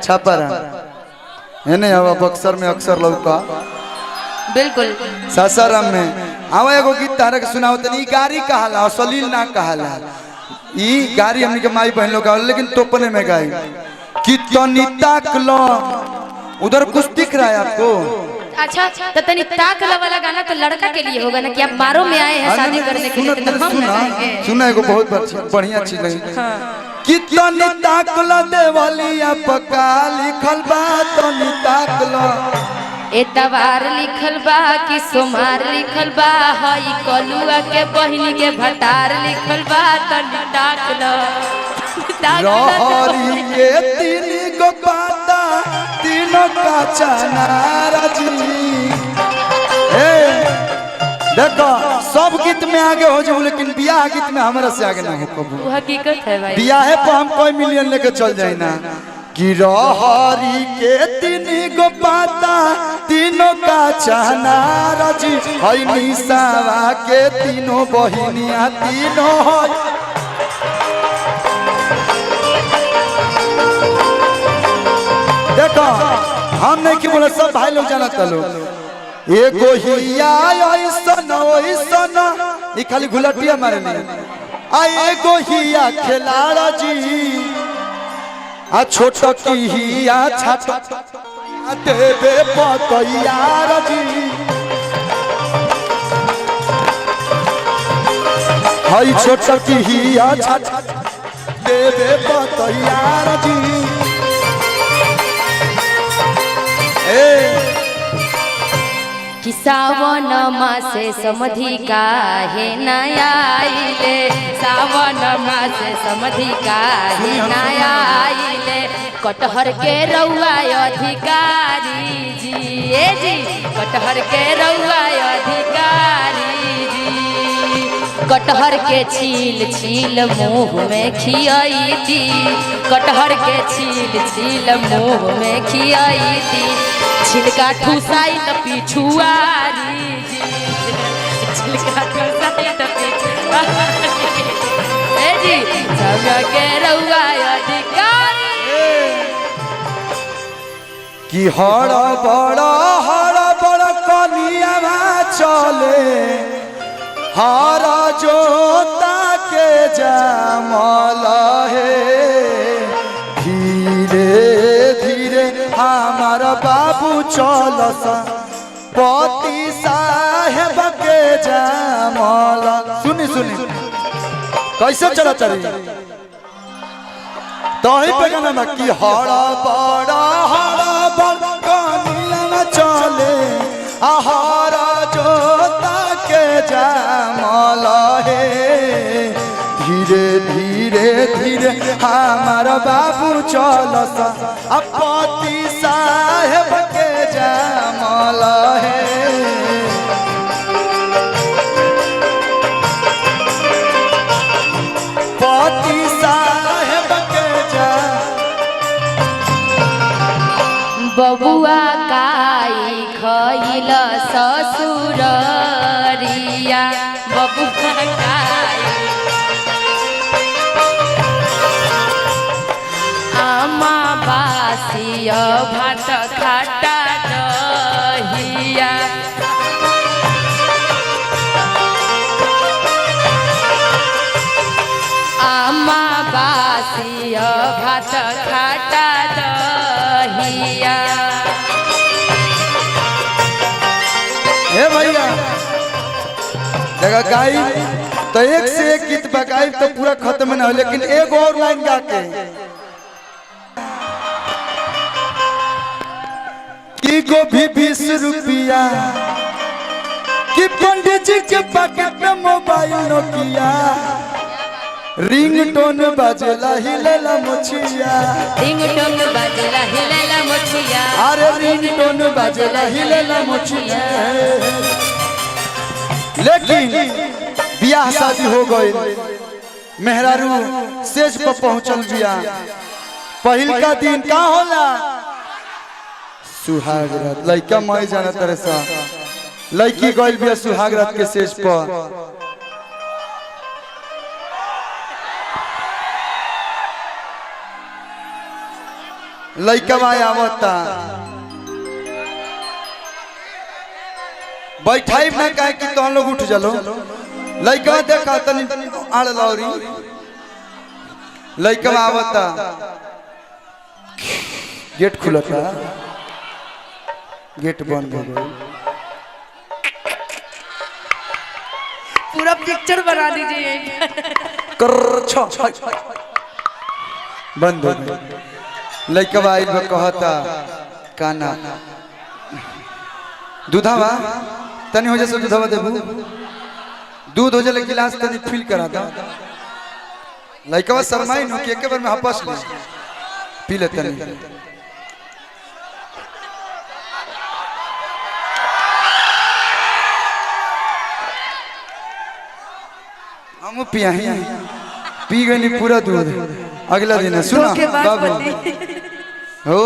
छपरा है नहीं अब बक्सर में अक्सर लौका बिल्कुल सासाराम में आवा एगो गीत तारा के सुनाओ तनी गारी कहला असलील ना कहला ई गारी हमनी के माई बहन लोग गावल लेकिन तोपने में गाई कि तनी ताक लो उधर कुछ दिख रहा है आपको अच्छा तो तनी ताक वाला गाना तो लड़का के लिए होगा ना कि आप मारो में आए हैं शादी करने के लिए तो हम सुना एगो बहुत बढ़िया चीज लगी कि तनी ताक लो देवलिया पका लिखल बा तनी ताक लो एतवार लिखल बा कि सोमार लिखल बा हई कलुआ के बहिनी के भटार लिखल बा तनी ताक लो रहरी के तीन गो पाता तीनों का चनारा जी देखो सब गीत में आगे हो जाऊं लेकिन बियाह गीत में हमारा से आगे ना हो कबू हकीकत है भाई बियाह पे हम कोई मिलियन लेके चल जाए ना कि रहरी के तीन गो पाता तीनों का चनारा जी हई निसावा के तीनों बहिनिया तीनों देखो हम नहीं कि बोले सब भाई लोग जानत लो एगो हिया ऐसन ऐसन ई खाली घुलटिया मारे नहीं आ एगो हिया खिलाड़ा जी आ छोट की हिया छाट देवे पतैयार जी हई छोट की हिया छाट देवे पतैयार जी कि सावन मासे समधि काहे नया आइले सावन मासे समधि काहे नया आइले कटहर के रउआ अधिकारी जी ए जी कटहर के रउआ अधिकारी जी कटहर के छील छील मुँह में खियाई दी कटहर के छील छील मुँह में खियाई दी छिलका ठुसाई त पिछुआरी जी छिलका ठुसाई त पिछुआरी ए जी सब के रउआ अधिकारी कि हड़ बड़ कनिया चले हर जोता के जामल है धीरे धीरे हमार बाबू चलस पति साहेब के जामल सुनी सुनी कैसे चला चली तो ही पे गाना कि हड़ बड़ कनिया चले हर जोता के जामल है धीरे धीरे धीरे हमार बाबू चलस पति साहेब के जामल है पति साहेब के जा बबुआ काई खइल ससुररिया बबुआ काई आमा बासिया भात खाटा दहिया आमा बासिया भात खाटा दहिया हे भैया देखा गाई तो एक से एक गीत बकाई तो पूरा खत्म ना हो लेकिन एक और लाइन गा के कि गोभी 20 रुपया कि पंडित जी के पॉकेट में मोबाइल नोकिया रिंगटोन बजेला हिलेला मोछिया रिंगटोन बजेला हिलेला मोछिया अरे रिंगटोन बजेला हिलेला मोछिया लेकिन बियाह शादी हो गई मेहरारू सेज पर पहुंचल बिया पहिल का दिन का होला सुहाग रात लइका मई जाना तरह सा लड़की गइल बिया सुहाग रात के सेज पर लइका आवता बैठाई ना काहे कि तो लोग उठ चलो लइका देखा तनी आड़ लौरी लइका आवता गेट खुलता गेट बंद हो गई पूरा पिक्चर बना दीजिए कर बंद हो गई लइका आई कहता काना दूधावा तनी हो जैसे दूधावा देबू दूध हो जाए गिलास तनी फिल करा दा लइका शर्माई नो के बार में हपस ले पी ले तनी हम पिया पी गई पूरा दूध अगला दिन सुना बाबू हो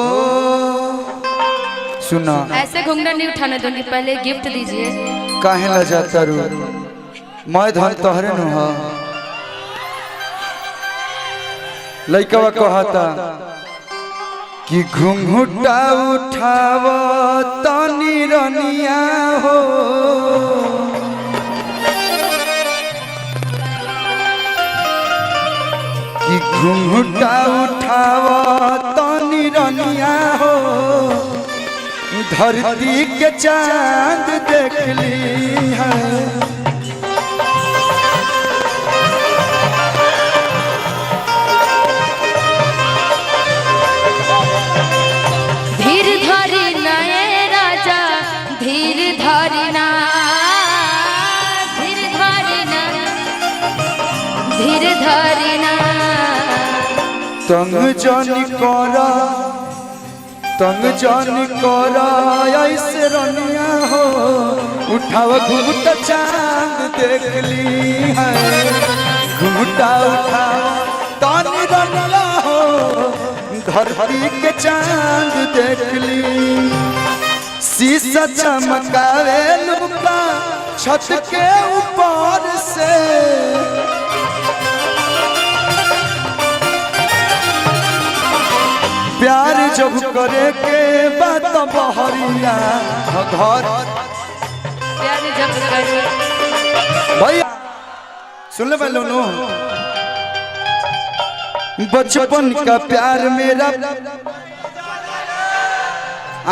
सुना ऐसे घूंघट नहीं उठाने दूंगी पहले गिफ्ट दीजिए काहे ला जाता रू मैं धन तोहरे नु हा लइकवा कहता कि घुंघुटा उठाव तनी रनिया हो कि घुंघुटा उठाव तनी रनिया हो धरती के चांद देख ली है धीर धरी नए राजा धीर धरी ना धीर धरी ना धीर धरी ना तंग जानी करा तंग जानी करा ऐसे रनिया हो उठाव घुंघटा चांद देख ली है घुंघटा उठाव तानी रनिया हो धरती के चांद देख ली शीशा चमकावे लुका छत के ऊपर से प्यार जब करे के बात बहरिया घर प्यार जब करे भैया सुन ले लो नो बचपन का प्यार मेरा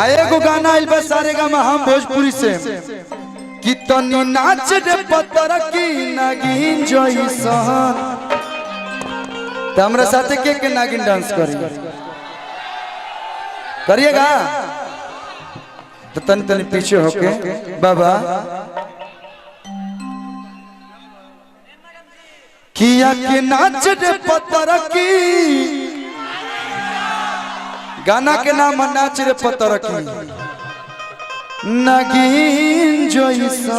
आए को गाना आइल बस सारे गा हम भोजपुरी से कितनी नाच रे पतर की नागिन जइसन त हमरा साथे के नागिन डांस करिएगा तो तन तन पीछे होके बाबा किया के नाच रे पतर की गाना के नाम नाच रे पतर की नागिन जइसा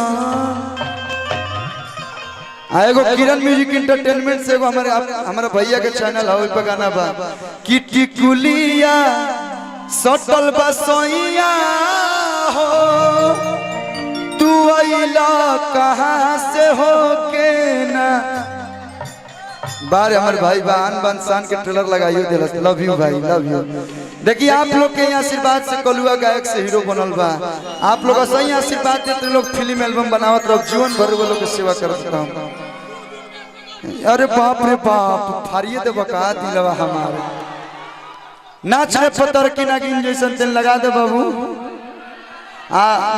एगो किरण म्यूजिक एंटरटेनमेंट से एगो हमारे भैया के चैनल है पे गाना बा कि टिकुलिया सटल बसैया हो तू अइला कहाँ से हो के ना बार हमारे भाई बान बनसान के ट्रेलर लगाइयो दिलस लव यू भाई लव यू देखिए आप लोग के आशीर्वाद से कलुआ गायक से हीरो बनल बा आप लोग सही आशीर्वाद देते लोग फिल्म एल्बम बनावत रहो जीवन भर वो लोग के सेवा करत रहम अरे बाप रे बाप फारिए दे बका दिलवा हमारे नाच रे पतर की नागिन जैसन तेल लगा दे बाबू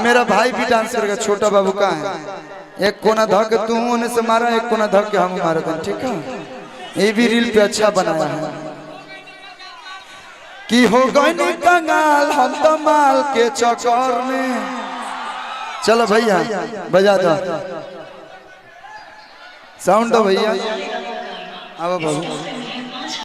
मेरा भाई भी डांस करेगा छोटा बाबू का है एक कोना धक तू होने से मारा एक कोना धक के हम मारा था ठीक है ये भी रील पे अच्छा बनाया है कि हो गई कंगाल हम तो माल के चक्कर में चलो भैया बजा दो साउंड दो भैया अब बाबू